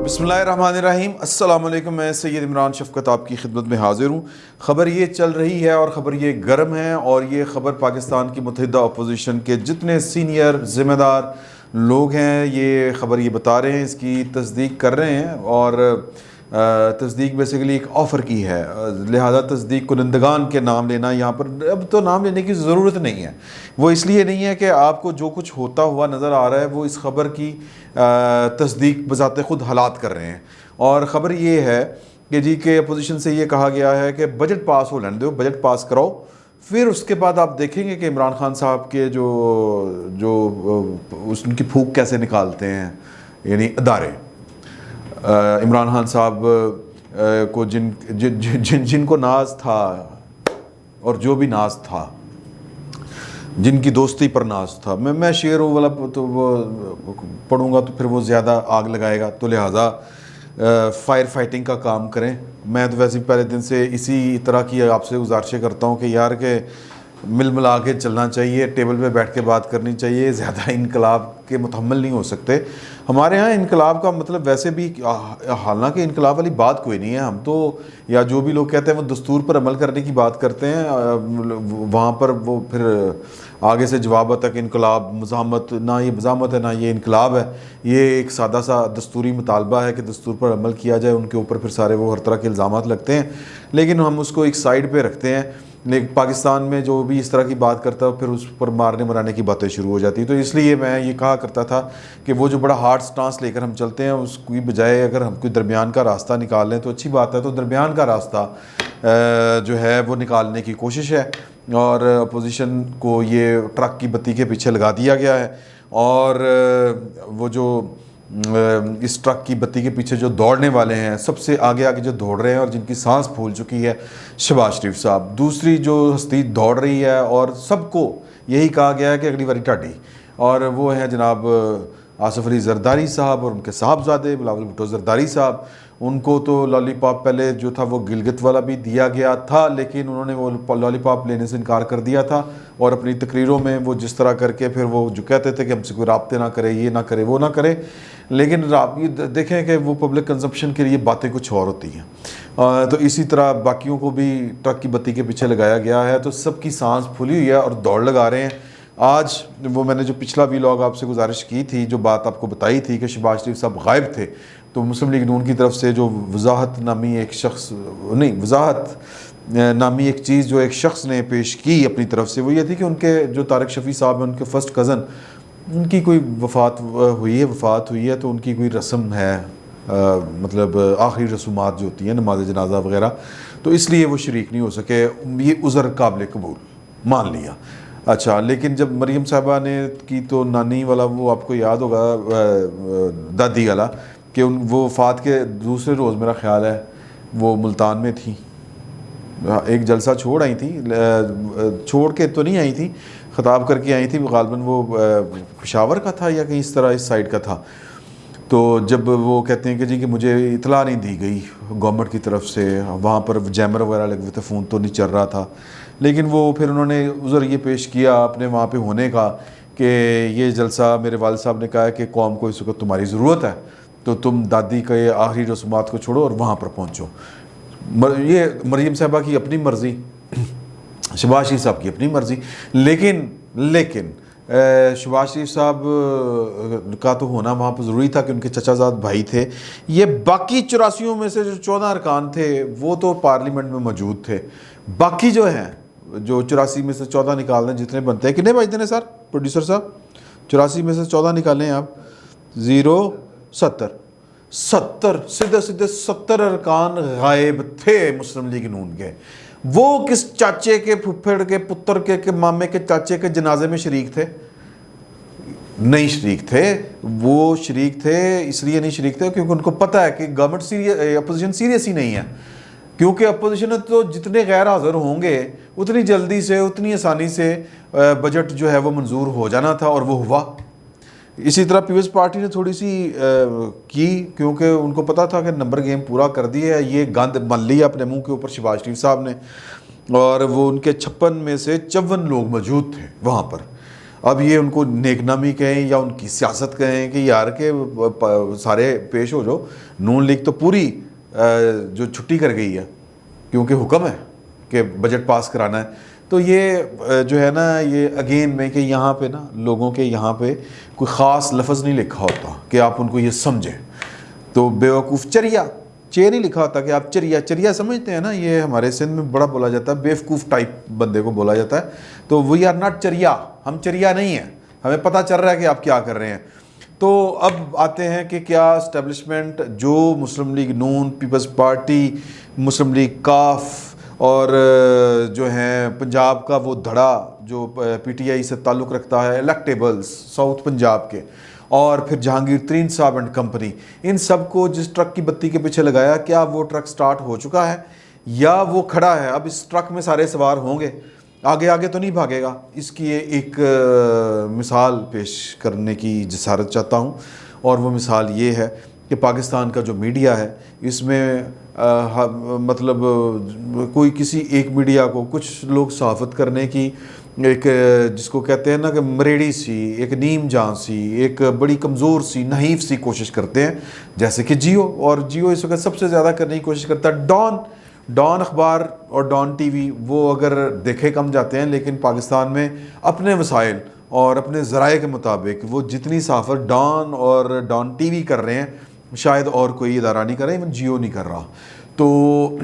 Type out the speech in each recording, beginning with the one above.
بسم اللہ الرحمن الرحیم، السلام علیکم۔ میں سید عمران شفقت آپ کی خدمت میں حاضر ہوں۔ خبر یہ چل رہی ہے اور خبر یہ گرم ہے، اور یہ خبر پاکستان کی متحدہ اپوزیشن کے جتنے سینئر ذمہ دار لوگ ہیں یہ خبر یہ بتا رہے ہیں، اس کی تصدیق کر رہے ہیں، اور تصدیق بیسیکلی ایک آفر کی ہے، لہذا تصدیق کنندگان کے نام لینا یہاں پر اب تو نام لینے کی ضرورت نہیں ہے۔ وہ اس لیے نہیں ہے کہ آپ کو جو کچھ ہوتا ہوا نظر آ رہا ہے وہ اس خبر کی تصدیق بذات خود حالات کر رہے ہیں، اور خبر یہ ہے کہ جی کہ اپوزیشن سے یہ کہا گیا ہے کہ بجٹ پاس ہو لینے دو، بجٹ پاس کراؤ، پھر اس کے بعد آپ دیکھیں گے کہ عمران خان صاحب کے جو ان کی پھونک کیسے نکالتے ہیں، یعنی ادارے عمران خان صاحب کو جن کو ناز تھا، اور جو بھی ناز تھا، جن کی دوستی پر ناز تھا، میں شعر والا تو وہ پڑھوں گا تو پھر وہ زیادہ آگ لگائے گا، تو لہٰذا فائر فائٹنگ کا کام کریں۔ میں تو ویسے پہلے دن سے اسی طرح کی آپ سے گزارشیں کرتا ہوں کہ یار کہ مل ملا کے چلنا چاہیے، ٹیبل پہ بیٹھ کے بات کرنی چاہیے، زیادہ انقلاب کے متحمل نہیں ہو سکتے۔ ہمارے ہاں انقلاب کا مطلب ویسے بھی، حالانکہ انقلاب والی بات کوئی نہیں ہے، ہم تو یا جو بھی لوگ کہتے ہیں وہ دستور پر عمل کرنے کی بات کرتے ہیں، وہاں پر وہ پھر آگے سے جواب تک انقلاب مزاحمت، نہ یہ مزاحمت ہے نہ یہ انقلاب ہے، یہ ایک سادہ سا دستوری مطالبہ ہے کہ دستور پر عمل کیا جائے، ان کے اوپر پھر سارے وہ ہر طرح کے الزامات لگتے ہیں، لیکن ہم اس کو ایک سائڈ پہ رکھتے ہیں۔ لیکن پاکستان میں جو بھی اس طرح کی بات کرتا ہے پھر اس پر مارنے مرانے کی باتیں شروع ہو جاتی ہیں، تو اس لیے میں یہ کہا کرتا تھا کہ وہ جو بڑا ہارڈ سٹانس لے کر ہم چلتے ہیں اس کی بجائے اگر ہم کوئی درمیان کا راستہ نکال لیں تو اچھی بات ہے، تو درمیان کا راستہ جو ہے وہ نکالنے کی کوشش ہے، اور اپوزیشن کو یہ ٹرک کی بتی کے پیچھے لگا دیا گیا ہے، اور وہ جو اس ٹرک کی بتی کے پیچھے جو دوڑنے والے ہیں، سب سے آگے آگے جو دوڑ رہے ہیں اور جن کی سانس پھول چکی ہے، شہباز شریف صاحب۔ دوسری جو ہستی دوڑ رہی ہے اور سب کو یہی کہا گیا ہے کہ اگلی باری ٹاڈی، اور وہ ہیں جناب آصف علی زرداری صاحب اور ان کے صاحبزادے بلاول بھٹو زرداری صاحب۔ ان کو تو لالی پاپ پہلے جو تھا وہ گلگت والا بھی دیا گیا تھا، لیکن انہوں نے وہ لالی پاپ لینے سے انکار کر دیا تھا، اور اپنی تقریروں میں وہ جس طرح کر کے پھر وہ جو کہتے تھے کہ ہم سے کوئی رابطے نہ کرے، یہ نہ کرے، وہ نہ کرے، لیکن دیکھیں کہ وہ پبلک کنزمپشن کے لیے باتیں کچھ اور ہوتی ہیں، تو اسی طرح باقیوں کو بھی ٹرک کی بتی کے پیچھے لگایا گیا ہے، تو سب کی سانس پھولی ہوئی ہے اور دوڑ لگا رہے ہیں۔ آج وہ میں نے جو پچھلا ویلاگ آپ سے گزارش کی تھی، جو بات آپ کو بتائی تھی کہ شہباز شریف صاحب غائب تھے، تو مسلم لیگ نون کی طرف سے جو وضاحت نامی ایک چیز جو ایک شخص نے پیش کی اپنی طرف سے، وہ یہ تھی کہ ان کے جو طارق شفیع صاحب ہیں، ان کے فرسٹ کزن، ان کی کوئی وفات ہوئی ہے، تو ان کی کوئی رسم ہے، مطلب آخری رسومات جو ہوتی ہیں نماز جنازہ وغیرہ، تو اس لیے وہ شریک نہیں ہو سکے۔ یہ عذر قابل قبول مان لیا۔ اچھا، لیکن جب مریم صاحبہ نے کی تو نانی والا، وہ آپ کو یاد ہوگا دادی والا، کہ وہ وفات کے دوسرے روز میرا خیال ہے وہ ملتان میں تھی، ایک جلسہ چھوڑ آئی تھی، چھوڑ کے تو نہیں آئی تھی، خطاب کر کے آئی تھی، غالباً وہ پشاور کا تھا یا کہیں اس طرح اس سائڈ کا تھا۔ تو جب وہ کہتے ہیں کہ جی کہ مجھے اطلاع نہیں دی گئی گورنمنٹ کی طرف سے، وہاں پر جیمر وغیرہ لگے ہوئے تھے، فون تو نہیں چل رہا تھا، لیکن وہ پھر انہوں نے عذر یہ پیش کیا اپنے وہاں پہ ہونے کا کہ یہ جلسہ میرے والد صاحب نے کہا ہے کہ قوم کو اس وقت تمہاری ضرورت ہے، تو تم دادی کے آخری رسومات کو چھوڑو اور وہاں پر پہنچو۔ یہ مریم صاحبہ کی اپنی مرضی، شہباز شریف صاحب کی اپنی مرضی، لیکن شہباز شریف صاحب کا تو ہونا وہاں پر ضروری تھا کہ ان کے چچا زاد بھائی تھے۔ یہ باقی 84 میں سے جو 14 ارکان تھے وہ تو پارلیمنٹ میں موجود تھے، باقی جو ہیں جو 84 میں سے 14 نکال دیں جتنے بنتے ہیں، کتنے بھائی تھے سر پروڈیوسر صاحب؟ 84 میں سے 14 نکالیں آپ، 70 سیدھے 70 ارکان غائب تھے مسلم لیگ نون کے۔ وہ کس چاچے کے پھپھڑ کے پتر کے مامے کے چاچے کے جنازے میں شریک تھے؟ نہیں شریک تھے۔ وہ شریک تھے اس لیے نہیں شریک تھے کیونکہ ان کو پتہ ہے کہ گورنمنٹ اپوزیشن سیریس ہی نہیں ہے، کیونکہ اپوزیشن تو جتنے غیر حاضر ہوں گے اتنی جلدی سے اتنی آسانی سے بجٹ جو ہے وہ منظور ہو جانا تھا، اور وہ ہوا۔ اسی طرح پیپلز پارٹی نے تھوڑی سی کی، کیونکہ ان کو پتا تھا کہ نمبر گیم پورا کر دیا ہے، یہ گند مل لیا اپنے منہ کے اوپر شہباز شریف صاحب نے، اور وہ ان کے 56 میں سے 54 لوگ موجود تھے وہاں پر۔ اب یہ ان کو نیک نامی کہیں یا ان کی سیاست کہیں کہ یار کے سارے پیش ہو جو نون لیگ تو پوری جو چھٹی کر گئی ہے کیونکہ حکم ہے کہ بجٹ پاس کرانا ہے. تو یہ جو ہے نا یہ اگین میں کہ یہاں پہ نا لوگوں کے یہاں پہ کوئی خاص لفظ نہیں لکھا ہوتا کہ آپ ان کو یہ سمجھیں. تو بیوقوف چریا نہیں لکھا ہوتا کہ آپ چریا سمجھتے ہیں نا, یہ ہمارے سندھ میں بڑا بولا جاتا ہے, بیوقوف ٹائپ بندے کو بولا جاتا ہے. تو وی آر ناٹ چریا, ہم چریا نہیں ہیں, ہمیں پتہ چل رہا ہے کہ آپ کیا کر رہے ہیں. تو اب آتے ہیں کہ کیا اسٹیبلشمنٹ جو مسلم لیگ نون, پیپلز پارٹی, مسلم لیگ کاف اور جو ہیں پنجاب کا وہ دھڑا جو پی ٹی آئی سے تعلق رکھتا ہے, الیکٹیبلز ساؤتھ پنجاب کے, اور پھر جہانگیر ترین صاحب اینڈ کمپنی, ان سب کو جس ٹرک کی بتی کے پیچھے لگایا, کیا وہ ٹرک سٹارٹ ہو چکا ہے یا وہ کھڑا ہے؟ اب اس ٹرک میں سارے سوار ہوں گے, آگے تو نہیں بھاگے گا. اس کی ایک مثال پیش کرنے کی جسارت چاہتا ہوں, اور وہ مثال یہ ہے کہ پاکستان کا جو میڈیا ہے اس میں مطلب کوئی کسی ایک میڈیا کو کچھ لوگ صحافت کرنے کی ایک جس کو کہتے ہیں نا کہ مریڑی سی, ایک نیم جان سی, ایک بڑی کمزور سی, نحیف سی کوشش کرتے ہیں, جیسے کہ اور جیو اس وقت سب سے زیادہ کرنے کی کوشش کرتا ہے. ڈان اخبار اور ڈان ٹی وی وہ اگر دیکھے کم جاتے ہیں, لیکن پاکستان میں اپنے وسائل اور اپنے ذرائع کے مطابق وہ جتنی صحافت ڈان اور ڈان ٹی وی کر رہے ہیں شاید اور کوئی ادارہ نہیں کر رہا, ایون جیو نہیں کر رہا. تو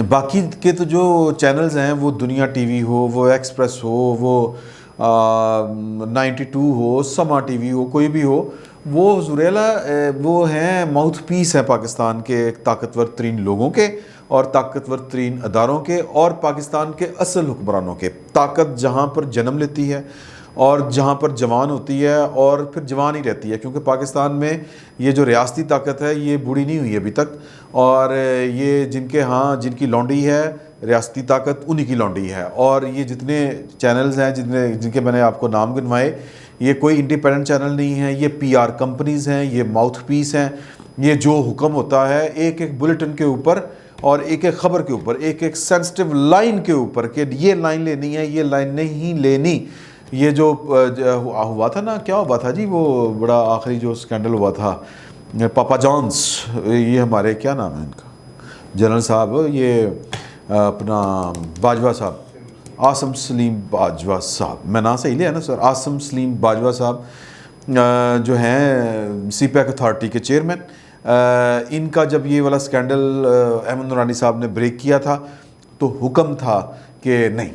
باقی کے تو جو چینلز ہیں وہ دنیا ٹی وی ہو, وہ ایکسپریس ہو, وہ 92 ہو, سما ٹی وی ہو, کوئی بھی ہو, وہ زریلا وہ ہیں ماؤتھ پیس ہیں پاکستان کے طاقتور ترین لوگوں کے اور طاقتور ترین اداروں کے اور پاکستان کے اصل حکمرانوں کے. طاقت جہاں پر جنم لیتی ہے اور جہاں پر جوان ہوتی ہے اور پھر جوان ہی رہتی ہے, کیونکہ پاکستان میں یہ جو ریاستی طاقت ہے یہ بوڑھی نہیں ہوئی ابھی تک, اور یہ جن کی لونڈی ہے ریاستی طاقت انہی کی لونڈی ہے. اور یہ جتنے چینلز ہیں جن کے میں نے آپ کو نام گنوائے, یہ کوئی انڈیپینڈنٹ چینل نہیں ہے, یہ پی آر کمپنیز ہیں, یہ ماؤتھ پیس ہیں. یہ جو حکم ہوتا ہے ایک بلٹن کے اوپر اور ایک خبر کے اوپر, ایک سینسٹیو لائن کے اوپر کہ یہ لائن لینی ہے, یہ لائن نہیں لینی. یہ جو ہوا تھا نا, کیا ہوا تھا جی وہ بڑا آخری جو سکینڈل ہوا تھا, پاپا جانس, یہ ہمارے کیا نام ہے ان کا جنرل صاحب, یہ اپنا باجوہ صاحب, عاصم سلیم باجوہ صاحب, میں نام صحیح لیا نا سر, عاصم سلیم باجوہ صاحب جو ہیں سی پیک اتھارٹی کے چیئرمین, ان کا جب یہ والا سکینڈل احمد نورانی صاحب نے بریک کیا تھا تو حکم تھا کہ نہیں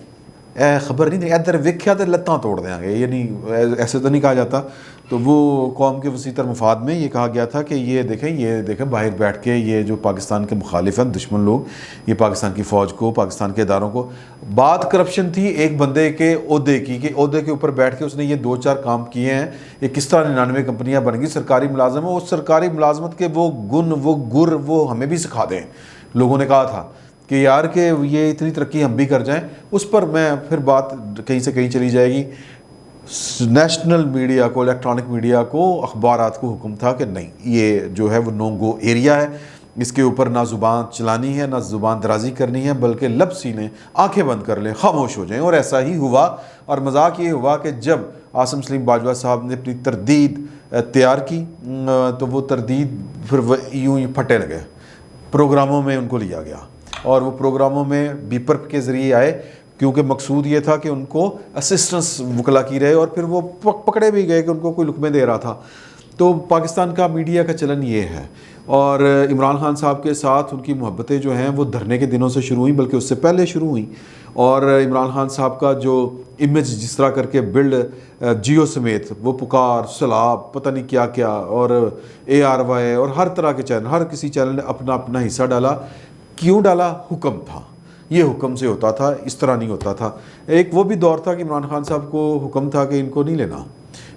خبر نہیں ادھر ویکھیا تو لتاں توڑ دیں گے, یہ نہیں ایسے تو نہیں کہا جاتا. تو وہ قوم کے وسیع تر مفاد میں یہ کہا گیا تھا کہ یہ دیکھیں باہر بیٹھ کے یہ جو پاکستان کے مخالف ہیں دشمن لوگ, یہ پاکستان کی فوج کو, پاکستان کے اداروں کو, بات کرپشن تھی ایک بندے کے عہدے کی کہ عہدے کے اوپر بیٹھ کے اس نے یہ 2-4 کام کیے ہیں, یہ کس طرح 99 کمپنیاں بن گئی, سرکاری ملازم ہے, اس سرکاری ملازمت کے وہ گن وہ گر وہ ہمیں بھی سکھا دیں. لوگوں نے کہا تھا کہ یار کہ یہ اتنی ترقی ہم بھی کر جائیں. اس پر میں پھر بات کہیں سے کہیں چلی جائے گی. نیشنل میڈیا کو, الیکٹرانک میڈیا کو, اخبارات کو حکم تھا کہ نہیں, یہ جو ہے وہ نو گو ایریا ہے, اس کے اوپر نہ زبان چلانی ہے نہ زبان درازی کرنی ہے, بلکہ لب سینے آنکھیں بند کر لیں, خاموش ہو جائیں. اور ایسا ہی ہوا, اور مذاق یہ ہوا کہ جب عاصم سلیم باجوہ صاحب نے اپنی تردید تیار کی تو وہ تردید پھر یوں ہی پھٹے لگے, پروگراموں میں ان کو لیا گیا, اور وہ پروگراموں میں بیپر کے ذریعے آئے, کیونکہ مقصود یہ تھا کہ ان کو اسسٹنس وکلا کی رہے, اور پھر وہ پکڑے بھی گئے کہ ان کو کوئی لقمے دے رہا تھا. تو پاکستان کا میڈیا کا چلن یہ ہے. اور عمران خان صاحب کے ساتھ ان کی محبتیں جو ہیں وہ دھرنے کے دنوں سے شروع ہوئیں, بلکہ اس سے پہلے شروع ہوئیں. اور عمران خان صاحب کا جو امیج جس طرح کر کے بلڈ جیو سمیت, وہ پکار, سلاب, پتہ نہیں کیا کیا, اور ARY اور ہر طرح کے چینل, ہر کسی چینل نے اپنا اپنا حصہ ڈالا. کیوں ڈالا؟ حکم تھا, یہ حکم سے ہوتا تھا, اس طرح نہیں ہوتا تھا. ایک وہ بھی دور تھا کہ عمران خان صاحب کو حکم تھا کہ ان کو نہیں لینا.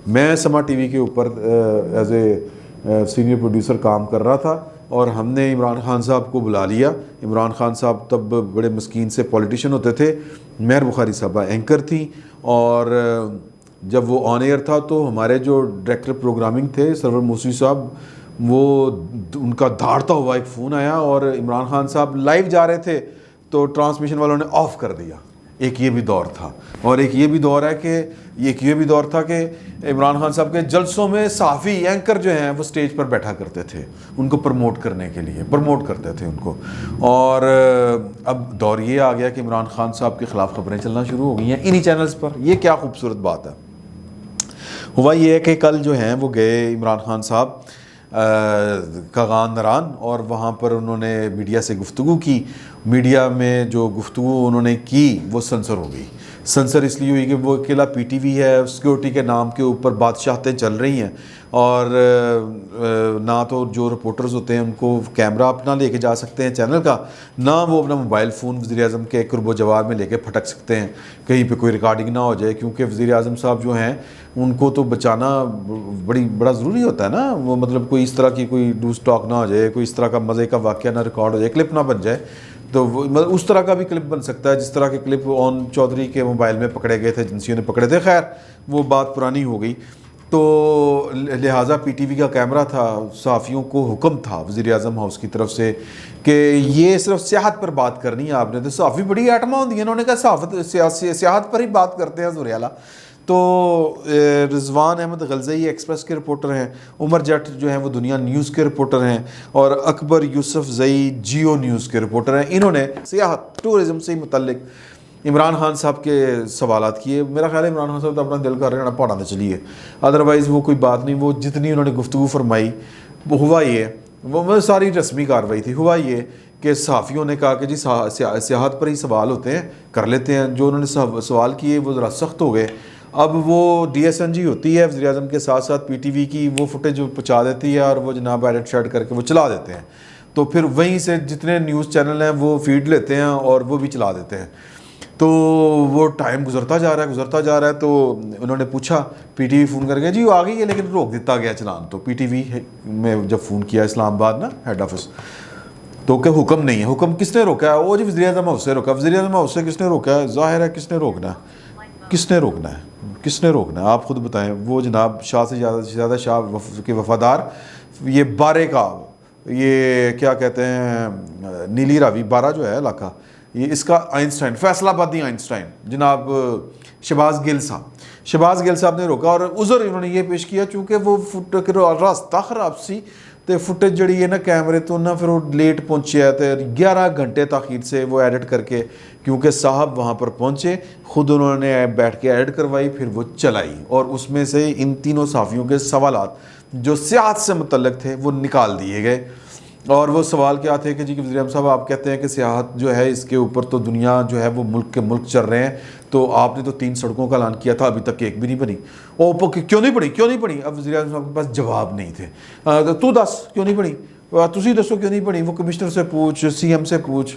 میں سما ٹی وی کے اوپر ایز اے سینئر پروڈیوسر کام کر رہا تھا, اور ہم نے عمران خان صاحب کو بلا لیا. عمران خان صاحب تب بڑے مسکین سے پولیٹیشین ہوتے تھے, مہر بخاری صاحبہ اینکر تھیں, اور جب وہ آن ایئر تھا تو ہمارے جو ڈائریکٹر پروگرامنگ تھے سرور موسوی صاحب, وہ ان کا دھاڑتا ہوا ایک فون آیا, اور عمران خان صاحب لائیو جا رہے تھے تو ٹرانسمیشن والوں نے آف کر دیا. ایک یہ بھی دور تھا، اور ایک یہ بھی دور ہے کہ ایک یہ بھی دور تھا کہ عمران خان صاحب کے جلسوں میں صحافی اینکر جو ہیں وہ سٹیج پر بیٹھا کرتے تھے ان کو پروموٹ کرنے کے لیے، پروموٹ کرتے تھے ان کو. اور اب دور یہ آ گیا کہ عمران خان صاحب کے خلاف خبریں چلنا شروع ہو گئی ہیں انہی چینلز پر. یہ کیا خوبصورت بات ہے. ہوا یہ ہے کہ کل جو ہیں وہ گئے عمران خان صاحب کاغان نران، اور وہاں پر انہوں نے میڈیا سے گفتگو کی. میڈیا میں جو گفتگو انہوں نے کی وہ سنسر ہو گئی. سنسر اس لیے ہوئی کہ وہ اکیلا پی ٹی وی ہے، سیکورٹی کے نام کے اوپر بادشاہتیں چل رہی ہیں، اور نہ تو جو رپورٹرز ہوتے ہیں ان کو کیمرہ اپنا لے کے جا سکتے ہیں چینل کا، نہ وہ اپنا موبائل فون وزیر اعظم کے قرب و جوار میں لے کے پھٹک سکتے ہیں کہیں پہ کوئی ریکارڈنگ نہ ہو جائے، کیونکہ وزیر اعظم صاحب جو ہیں ان کو تو بچانا بڑا ضروری ہوتا ہے نا. وہ مطلب کوئی اس طرح کی کوئی لوز ٹاک نہ ہو جائے، کوئی اس طرح کا مزے کا واقعہ نہ ریکارڈ ہو جائے، کلپ نہ بن جائے. تو وہ اس طرح کا بھی کلپ بن سکتا ہے جس طرح کے کلپ اون چودھری کے موبائل میں پکڑے گئے تھے، ایجنسیوں نے پکڑے تھے. خیر وہ بات پرانی ہو گئی. تو لہٰذا پی ٹی وی کا کیمرہ تھا، صحافیوں کو حکم تھا وزیر اعظم ہاؤس کی طرف سے کہ یہ صرف سیاحت پر بات کرنی ہے آپ نے. تو صحافی بڑی ایٹما ہوتی ہیں، انہوں نے کہا سیاحت پر ہی بات کرتے ہیں حضور اعلیٰ. تو رضوان احمد غلزئی ایکسپریس کے رپورٹر ہیں، عمر جٹ جو ہیں وہ دنیا نیوز کے رپورٹر ہیں، اور اکبر یوسف زئی جیو نیوز کے رپورٹر ہیں. انہوں نے سیاحت ٹورزم سے متعلق عمران خان صاحب کے سوالات کیے. میرا خیال ہے عمران خان صاحب تو اپنا دل کر رہے ہیں پہاڑا نہ چلیے، ادروائز وہ کوئی بات نہیں. وہ جتنی انہوں نے گفتگو فرمائی وہ ہوا یہ، وہ ساری رسمی کارروائی تھی. ہوا یہ کہ صحافیوں نے کہا کہ جی سیاحت پر ہی سوال ہوتے ہیں، کر لیتے ہیں. جو انہوں نے سوال کیے وہ ذرا سخت ہو گئے. اب وہ ڈی ایس این جی ہوتی ہے وزیر اعظم کے ساتھ ساتھ پی ٹی وی کی، وہ فوٹیج پہنچا دیتی ہے اور وہ جناب ایڈٹ شیڈ کر کے وہ چلا دیتے ہیں. تو پھر وہیں سے جتنے نیوز چینل ہیں وہ فیڈ لیتے ہیں اور وہ بھی چلا دیتے ہیں. تو وہ ٹائم گزرتا جا رہا ہے. تو انہوں نے پوچھا پی ٹی وی فون کر کے، جی وہ آ گئی ہے لیکن روک دیتا گیا چلان. تو پی ٹی وی میں جب فون کیا اسلام آباد نا ہیڈ آفس، تو کہ حکم نہیں ہے. حکم کس نے روکا ہے؟ وہ جی وزیر اعظم ہاؤس سے روکا. وزیر اعظم ہاؤس سے کس نے روکا ہے؟ ظاہر ہے کس نے روکنا ہے. آپ خود بتائیں. وہ جناب شاہ سے زیادہ شاہ کے وفادار، یہ بارے کا، یہ کیا کہتے ہیں نیلی راوی بارہ جو ہے علاقہ، یہ اس کا آئنسٹائن، فیصل آبادی آئنسٹائن جناب شہباز گل صاحب نے روکا. اور عذر انہوں نے یہ پیش کیا چونکہ وہ راستہ خراب سی تو فوٹیج جڑی ہے نا کیمرے تو نہ پھر وہ لیٹ پہنچے تو 11 گھنٹے تاخیر سے وہ ایڈٹ کر کے، کیونکہ صاحب وہاں پر پہنچے خود انہوں نے بیٹھ کے ایڈٹ کروائی، پھر وہ چلائی. اور اس میں سے ان تینوں صحافیوں کے سوالات جو سیاحت سے متعلق تھے وہ نکال دیے گئے. اور وہ سوال کیا تھے کہ جی وزیر اعظم صاحب آپ کہتے ہیں کہ سیاحت جو ہے اس کے اوپر تو دنیا جو ہے وہ ملک کے ملک چل رہے ہیں، تو آپ نے تو 3 سڑکوں کا اعلان کیا تھا، ابھی تک ایک بھی نہیں بنی. کیوں نہیں بنی؟ اب وزیر اعظم صاحب کے پاس جواب نہیں تھے. تو دس کیوں نہیں بنی، تسی دسو کیوں نہیں بنی. وہ کمشنر سے پوچھ، سی ایم سے پوچھ.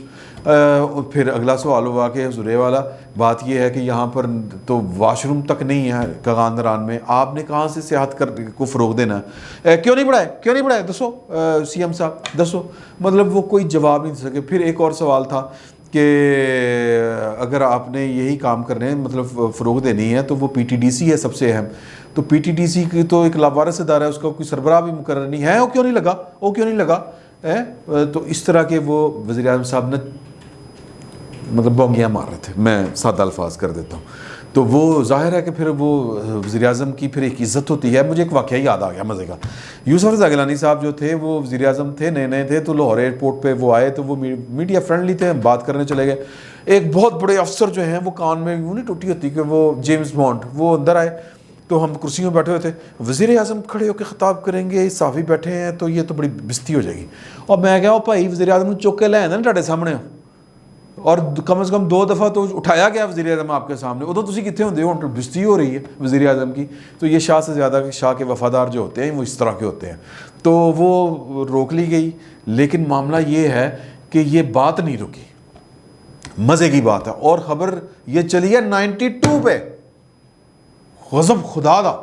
پھر اگلا سوال ہوا کہ حضور والا بات یہ ہے کہ یہاں پر تو واش روم تک نہیں ہے کاغان نران میں، آپ نے کہاں سے سیاحت کو فروغ دینا ہے؟ کیوں نہیں بڑھائے دسو سی ایم صاحب دسو. مطلب وہ کوئی جواب نہیں دے سکے. پھر ایک اور سوال تھا کہ اگر آپ نے یہی کام کرنے ہیں مطلب فروغ دینی ہے تو وہ پی ٹی ڈی سی ہے سب سے اہم. تو پی ٹی ڈی سی کی تو ایک لاوارث ادارہ ہے، اس کا کوئی سربراہ بھی مقرر نہیں ہے. وہ کیوں نہیں لگا. تو اس طرح کے وہ وزیر اعظم صاحب نے مطلب بونگیاں مار رہے تھے، میں سادہ الفاظ کر دیتا ہوں. تو وہ ظاہر ہے کہ پھر وہ وزیر اعظم کی پھر ایک عزت ہوتی ہے. مجھے ایک واقعہ یاد آ گیا مزے کا. یوسف رضا گیلانی صاحب جو تھے وہ وزیر اعظم تھے، نئے تھے. تو لاہور ایئرپورٹ پہ وہ آئے تو وہ میڈیا فرینڈلی تھے، بات کرنے چلے گئے. ایک بہت بڑے افسر جو ہیں وہ کان میں یوں نہیں ٹوٹی ہوتی کہ وہ جیمز بانڈ، وہ اندر آئے. تو ہم کرسیوں میں بیٹھے ہوئے تھے، وزیر اعظم کھڑے ہو کے خطاب کریں گے، صحافی بیٹھے ہیں، تو یہ تو بڑی بستی ہو جائے گی. اور میں کہا بھائی وزیر اعظم چوک کے لے آنا ٹاڈے سامنے، اور کم از کم 2 دفعہ تو اٹھایا گیا وزیر اعظم آپ کے سامنے. ادو تسی کتنے ہوندے ہو، بستی ہو رہی ہے وزیر اعظم کی. تو یہ شاہ سے زیادہ شاہ کے وفادار جو ہوتے ہیں وہ اس طرح کے ہوتے ہیں. تو وہ روک لی گئی. لیکن معاملہ یہ ہے کہ یہ بات نہیں رکی. مزے کی بات ہے. اور خبر یہ چلی ہے 92 پہ، غضب خدا دا.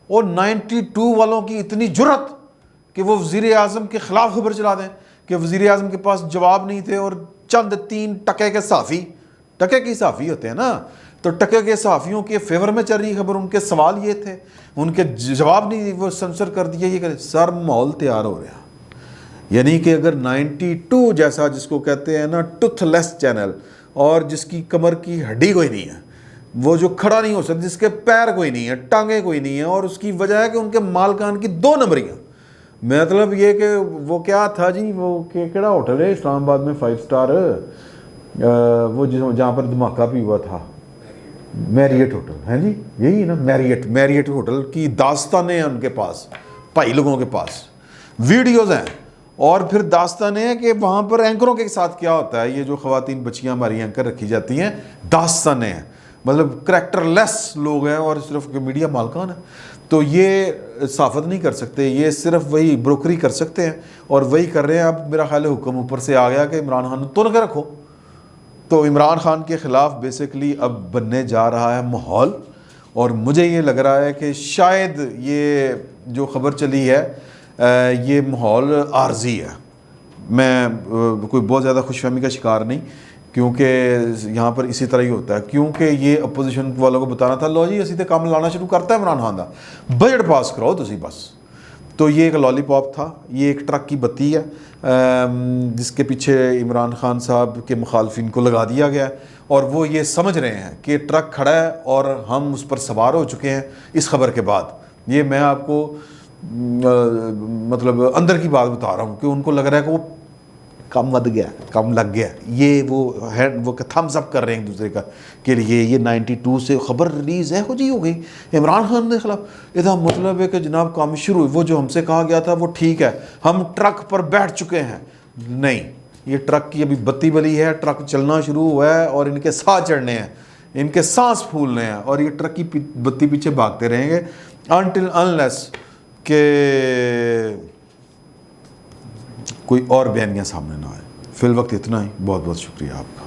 اور 92 والوں کی اتنی جرت کہ وہ وزیر اعظم کے خلاف خبر چلا دیں کہ وزیر اعظم کے پاس جواب نہیں تھے. اور چند 3 ٹکے کے صحافی ہوتے ہیں نا، تو ٹکے کے صحافیوں کے فیور میں چل رہی خبر، ان کے سوال یہ تھے، ان کے جواب نہیں، وہ سنسر کر دیا. یہ کہ سر ماحول تیار ہو رہا. یعنی کہ اگر 92 جیسا جس کو کہتے ہیں نا ٹوتھ لیس چینل، اور جس کی کمر کی ہڈی کوئی نہیں ہے، وہ جو کھڑا نہیں ہو سکتا، جس کے پیر کوئی نہیں ہے، ٹانگیں کوئی نہیں ہیں، اور اس کی وجہ ہے کہ ان کے مالکان کی 2 نمبریاں. مطلب یہ کہ وہ کیا تھا جی، وہ کیڑا ہوٹل ہے اسلام آباد میں 5 اسٹار، وہ جہاں پر دھماکہ بھی ہوا تھا، میریٹ ہوٹل ہے جی، یہی ہے نا، میریٹ ہوٹل کی داستانیں ہیں ان کے پاس، بھائی لوگوں کے پاس ویڈیوز ہیں. اور پھر داستان ہے کہ وہاں پر اینکروں کے ساتھ کیا ہوتا ہے، یہ جو خواتین بچیاں ہماری اینکر رکھی جاتی ہیں، داستانیں ہیں، مطلب کریکٹر لیس لوگ ہیں اور صرف میڈیا مالکان ہیں. تو یہ صحافت نہیں کر سکتے، یہ صرف وہی بروکری کر سکتے ہیں، اور وہی کر رہے ہیں. اب میرا خیال ہے حکم اوپر سے آ گیا کہ عمران خان تو نہ رکھو. تو عمران خان کے خلاف بیسیکلی اب بننے جا رہا ہے ماحول، اور مجھے یہ لگ رہا ہے کہ شاید یہ جو خبر چلی ہے یہ ماحول عارضی ہے. میں کوئی بہت زیادہ خوش فہمی کا شکار نہیں، کیونکہ یہاں پر اسی طرح ہی ہوتا ہے. کیونکہ یہ اپوزیشن والوں کو بتانا تھا، لو جی اسی تے کام لانا شروع کرتا ہے عمران خان دا، بجٹ پاس کراؤ تسی بس. تو یہ ایک لالی پاپ تھا، یہ ایک ٹرک کی بتی ہے جس کے پیچھے عمران خان صاحب کے مخالفین کو لگا دیا گیا ہے، اور وہ یہ سمجھ رہے ہیں کہ ٹرک کھڑا ہے اور ہم اس پر سوار ہو چکے ہیں اس خبر کے بعد. یہ میں آپ کو مطلب اندر کی بات بتا رہا ہوں کہ ان کو لگ رہا ہے کہ وہ کم ود گیا، کم لگ گیا. یہ وہ تھمز اپ کر رہے ہیں ایک دوسرے کا کہ یہ 92 سے خبر ریلیز ہے ہو جی ہو گئی عمران خان کے خلاف. یہ مطلب ہے کہ جناب کام شروع ہوئی، وہ جو ہم سے کہا گیا تھا وہ ٹھیک ہے، ہم ٹرک پر بیٹھ چکے ہیں. نہیں، یہ ٹرک کی ابھی بتی بلی ہے، ٹرک چلنا شروع ہوا ہے اور ان کے ساتھ چڑھنے ہیں، ان کے سانس پھولنے ہیں، اور یہ ٹرک کی بتی پیچھے بھاگتے رہیں گے until unless کہ کوئی اور بیانیاں سامنے نہ آئے. فی الوقت اتنا ہی. بہت بہت شکریہ آپ کا.